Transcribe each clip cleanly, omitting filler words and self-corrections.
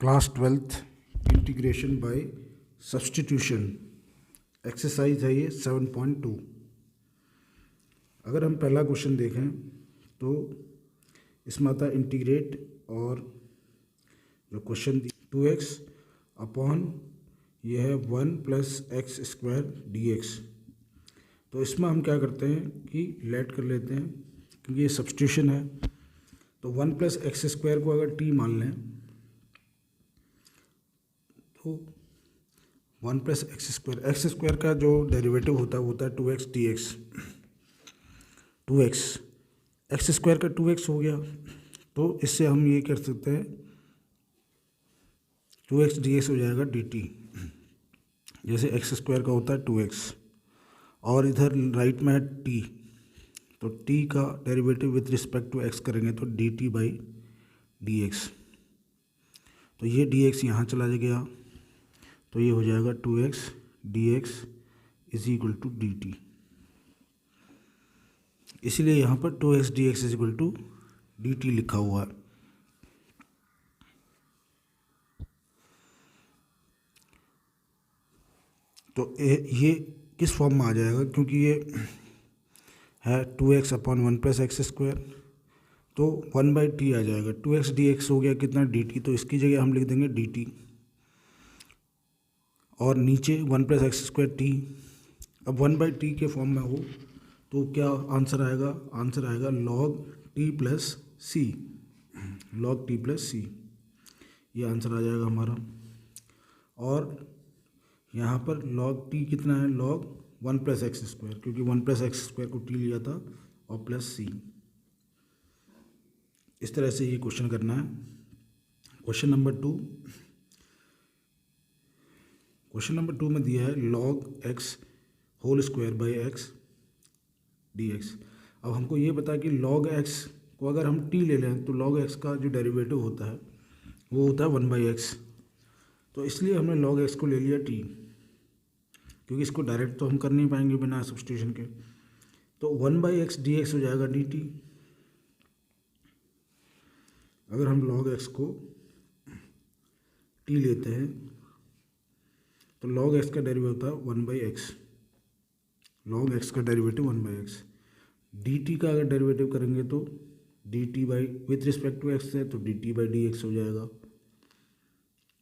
Class 12th integration by substitution exercise है ये 7.2। अगर हम पहला क्वेश्चन देखें तो इसमें आता है इंटीग्रेट, और जो क्वेश्चन 2x अपॉन ये है 1 plus x square D x. तो इसमें हम क्या करते हैं कि लेट कर लेते हैं, क्योंकि ये सब्स्टिट्यूशन है। तो 1 प्लस एक्स स्क्वायर को अगर t मान लें तो 1 प्लस एक्स स्क्वायर का जो डेरिवेटिव होता है वो होता है 2x dx। 2x x square का 2x हो गया, तो इससे हम ये कर सकते हैं 2x dx हो जाएगा dt। जैसे एक्स स्क्वायर का होता है 2x और इधर राइट में है t, तो t का derivative with respect to x करेंगे तो dt बाई dx। तो ये dx यहाँ चला गया, तो ये हो जाएगा 2x dx is equal to dt। इसीलिए यहाँ पर 2x dx is equal to dt लिखा हुआ है। तो ये किस फॉर्म में आ जाएगा, क्योंकि ये है 2x upon 1 plus x square, तो 1/t आ जाएगा। 2x dx हो गया कितना dt, तो इसकी जगह हम लिख देंगे dt, और नीचे 1 प्लस एक्स स्क्वायर टी। अब 1/t के फॉर्म में हो तो क्या आंसर आएगा? आंसर आएगा log t प्लस सी, log t प्लस सी, ये आंसर आ जाएगा हमारा। और यहाँ पर log t कितना है? log 1 प्लस एक्स स्क्वायर, क्योंकि 1 प्लस एक्स स्क्वायर को t लिया था, और प्लस सी। इस तरह से ये क्वेश्चन करना है। क्वेश्चन नंबर 2, क्वेश्चन नंबर 2 में दिया है log x whole square by x d x. अब हमको ये पता है कि log x को अगर हम t ले लें तो log x का जो डेरिवेटिव होता है वो होता है 1/x। तो इसलिए हमने log x को ले लिया t, क्योंकि इसको डायरेक्ट तो हम कर नहीं पाएंगे बिना सब्स्टिट्यूशन के। तो 1/x dx हो जाएगा dt। अगर हम log x को t लेते हैं तो log x का डेरिवेटिव होता है 1/x, log x का डेरिवेटिव 1/x। dt का अगर डेरिवेटिव करेंगे तो dt by with respect to x है, तो dt बाई dx हो जाएगा।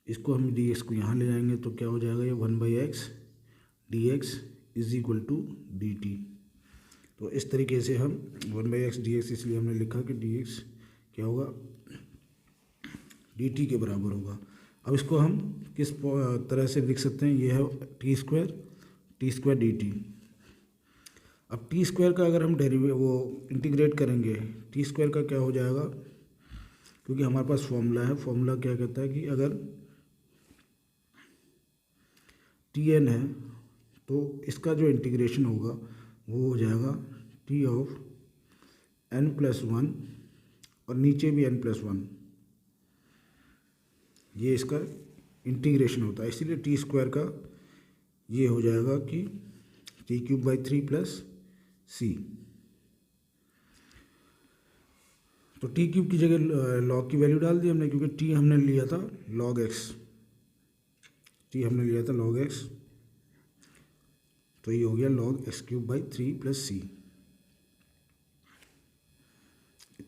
इसको हम dx को यहाँ ले जाएंगे तो क्या हो जाएगा? ये 1/x dx is equal to dt। तो इस तरीके से हम 1/x dx, इसलिए हमने लिखा कि dx क्या होगा? dt के बराबर होगा। अब इसको हम किस तरह से लिख सकते हैं? ये है टी स्क्वायर डी टी। अब टी स्क्वायर का अगर हम इंटीग्रेट करेंगे, टी स्क्वायर का क्या हो जाएगा? क्योंकि हमारे पास फॉर्मूला है, फॉर्मूला क्या कहता है कि अगर टी एन है तो इसका जो इंटीग्रेशन होगा वो हो जाएगा टी ऑफ n+1, और नीचे भी n+1, ये इसका इंटीग्रेशन होता है। इसीलिए टी स्क्वायर का ये हो जाएगा कि t³ / 3 + c। तो t³ की जगह log की वैल्यू डाल दी हमने, क्योंकि t हमने लिया था log x, t हमने लिया था log x, तो ये हो गया log x³ / 3 + c।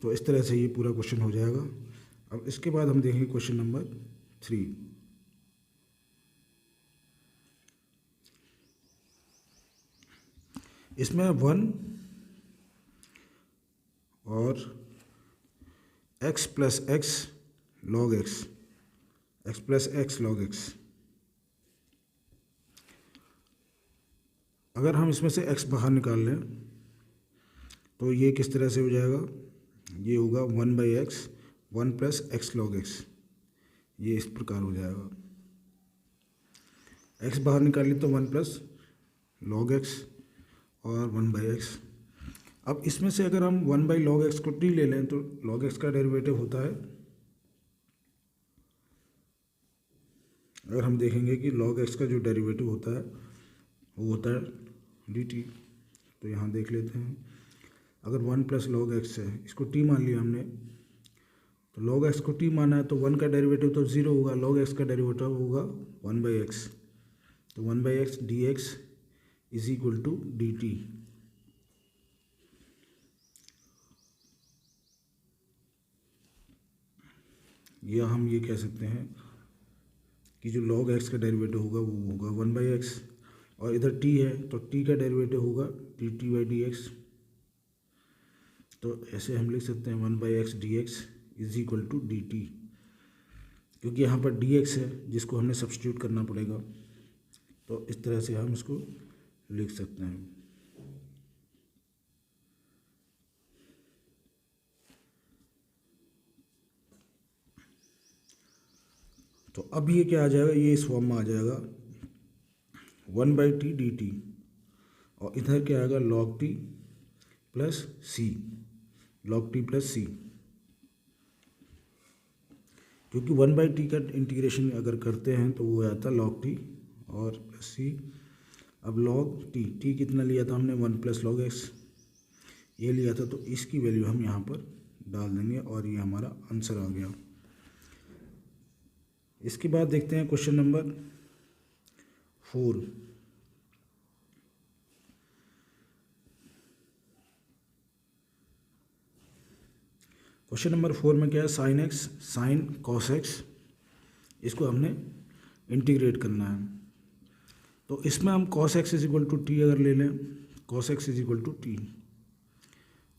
तो इस तरह से ये पूरा क्वेश्चन हो जाएगा। अब इसके बाद हम देखेंगे क्वेश्चन नंबर 3। इसमें 1 और x plus x log x, x plus x log x. अगर हम इसमें से x बाहर निकाल लें तो ये किस तरह से हो जाएगा? ये होगा 1/x 1 plus x log x, ये इस प्रकार हो जाएगा। x बाहर निकालिए तो 1 प्लस लॉग एक्स और 1/x। अब इसमें से अगर हम 1/log x को t ले लें तो log x का डेरिवेटिव होता है, अगर हम देखेंगे कि log x का जो डेरिवेटिव होता है वो होता है dt। तो यहाँ देख लेते हैं, अगर 1 प्लस log x है, इसको t मान लिया हमने, तो log x को t माना है तो 1 का डेरिवेटिव तो 0 होगा, log x का डेरिवेटिव होगा 1/x। तो 1/x dx is equal to dt। या हम ये कह सकते हैं कि जो log x का डेरिवेटिव होगा वो होगा 1/x, और इधर t है तो t का डेरिवेटिव होगा dt/dx। तो ऐसे हम लिख सकते हैं 1/x dx is equal to dt, क्योंकि यहाँ पर dx है जिसको हमने सब्स्टिट्यूट करना पड़ेगा। तो इस तरह से हम इसको लिख सकते हैं। तो अब ये क्या आ जाएगा, ये इस फॉर्म में आ जाएगा 1/t dt, और इधर क्या आएगा log t plus c, log t plus c, क्योंकि 1/t का इंटीग्रेशन अगर करते हैं तो वो आता है log t और c। अब log t कितना लिया था हमने, 1 + log x ये लिया था, तो इसकी वैल्यू हम यहाँ पर डाल देंगे और ये हमारा आंसर आ गया। इसके बाद देखते हैं क्वेश्चन नंबर 4। क्वेश्चन नंबर 4 में क्या है, sine x sine cos x, इसको हमने इंटीग्रेट करना है। तो इसमें हम cos x is equal to t अगर ले लें, cos x is equal to t,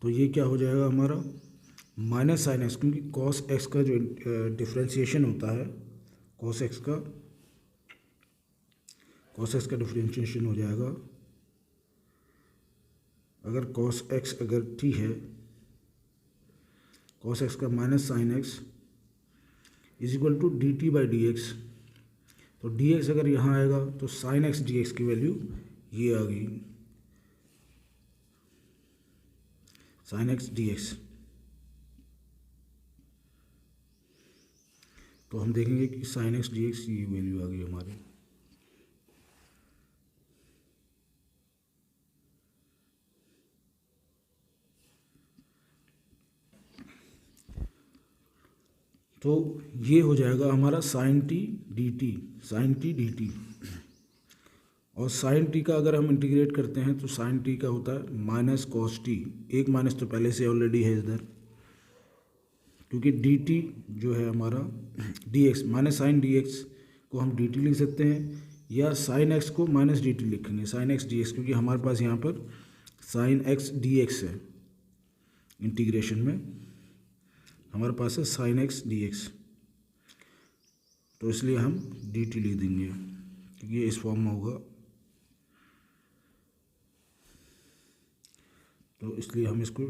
तो ये क्या हो जाएगा हमारा माइनस साइन एक्स, क्योंकि cos x का जो डिफ्रेंशिएशन होता है, cos x का डिफ्रेंशिएशन हो जाएगा, अगर cos x अगर t है, cos x का minus sine x is equal to dt/dx। तो dx अगर यहाँ आएगा तो साइन एक्स dx की वैल्यू ये आ गई, साइन एक्स dx। तो हम देखेंगे कि साइन एक्स dx की वैल्यू आ गई हमारी। तो ये हो जाएगा हमारा साइन टी dt, और साइन टी का अगर हम इंटीग्रेट करते हैं तो साइन टी का होता है माइनस कॉस टी, एक माइनस तो पहले से ऑलरेडी है इधर, क्योंकि dt जो है हमारा dx माइनस साइन dx को हम dt लिख सकते हैं, या साइन x को माइनस dt लिखेंगे, साइन x dx, क्योंकि हमारे पास यहाँ पर साइन x dx है, इंटीग्रेशन में हमारे पास है साइन एक्स dx, तो इसलिए हम dt लिख देंगे क्योंकि ये इस फॉर्म में होगा, तो इसलिए हम इसको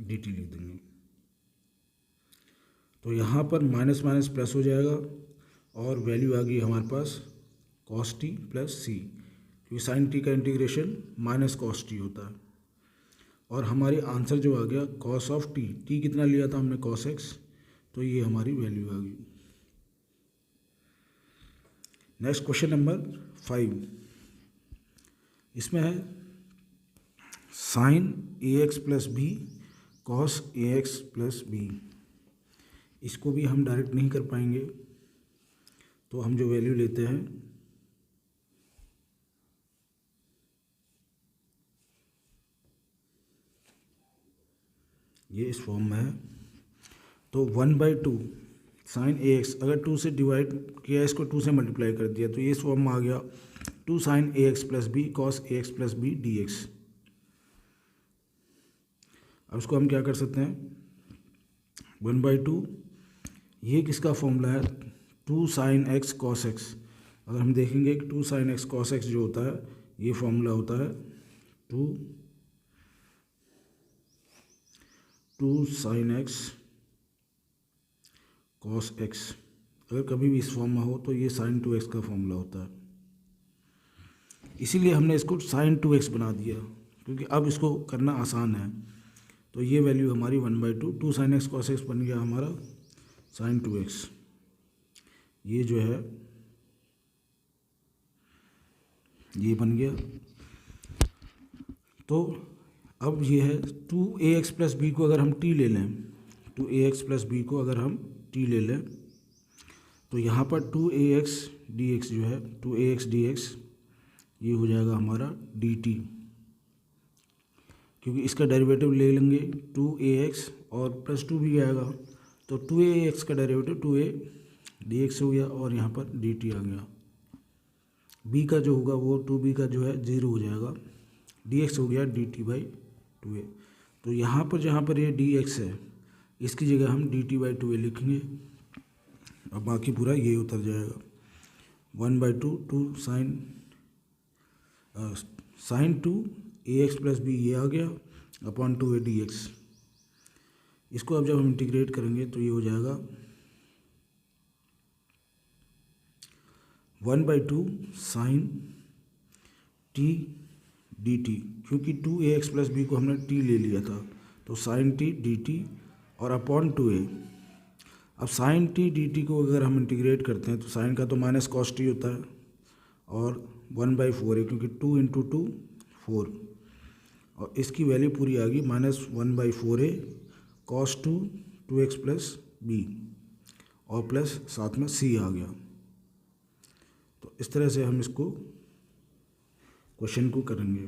dt लिख देंगे। तो यहाँ पर माइनस माइनस प्लस हो जाएगा और वैल्यू आ गई हमारे पास cos t प्लस c, क्योंकि साइन t का इंटीग्रेशन माइनस cos t होता है, और हमारी आंसर जो आ गया cos ऑफ t कितना लिया था हमने cos x, तो ये हमारी वैल्यू आ गई। नेक्स्ट क्वेश्चन नंबर 5, इसमें है sine ax plus b cos ax plus b. इसको भी हम डायरेक्ट नहीं कर पाएंगे, तो हम जो वैल्यू लेते हैं ये इस फॉर्म में है, तो 1/2 साइन ax, अगर 2 से डिवाइड किया, इसको 2 से मल्टीप्लाई कर दिया, तो ये इस फॉर्म में आ गया 2 sine ax plus b cos ax plus b dx। अब इसको हम क्या कर सकते हैं, 1/2 ये किसका फॉर्मूला है, 2 साइन एक्स कॉस एक्स। अगर हम देखेंगे कि 2 साइन एक्स कॉस एक्स जो होता है ये फॉर्मूला होता है 2 साइन एक्स कॉस एक्स। अगर कभी भी इस फॉर्म में हो तो ये साइन 2x का फॉर्मूला होता है, इसीलिए हमने इसको साइन 2x बना दिया, क्योंकि अब इसको करना आसान है। तो ये वैल्यू हमारी 1/2 2 साइन एक्स कॉस एक्स बन गया हमारा साइन 2x। ये जो है ये बन गया। तो अब ये है 2ax प्लस बी को अगर हम t ले लें two a x plus b को अगर हम टी ले लें तो यहाँ पर two a x d x जो है, two a x d x ये हो जाएगा हमारा डी टी, क्योंकि इसका डेरिवेटिव ले लेंगे टू ए एक्स और प्लस टू भी आएगा, तो टू ए एक्स का derivative two a d x हो गया और यहाँ पर डी टी आ गया। बी का जो होगा वो टू बी का जो है ज़ीरो हो जाएगा, डी एक्स हो गया डी टी बाई टू ए। तो यहाँ पर जहाँ पर ये डी एक्स है इसकी जगह हम d t by two a लिखेंगे और बाकी पूरा ये उतर जाएगा। 1/2 two sine two a x plus b ये आ गया upon two a d x. इसको अब जब हम इंटीग्रेट करेंगे तो ये हो जाएगा 1/2 साइन टी डी टी, क्योंकि two a x plus b को हमने टी ले लिया था तो साइन टी डी टी और अपॉन टू ए। अब साइन टी डी टी को अगर हम इंटीग्रेट करते हैं तो साइन का तो माइनस कॉस टी होता है और 1/4 है, क्योंकि 2 इंटू 2 4 और इसकी वैल्यू पूरी आ गई -1/4 कॉस 2 एक्स प्लस बी और प्लस साथ में सी आ गया। तो इस तरह से हम इसको क्वेश्चन को करेंगे।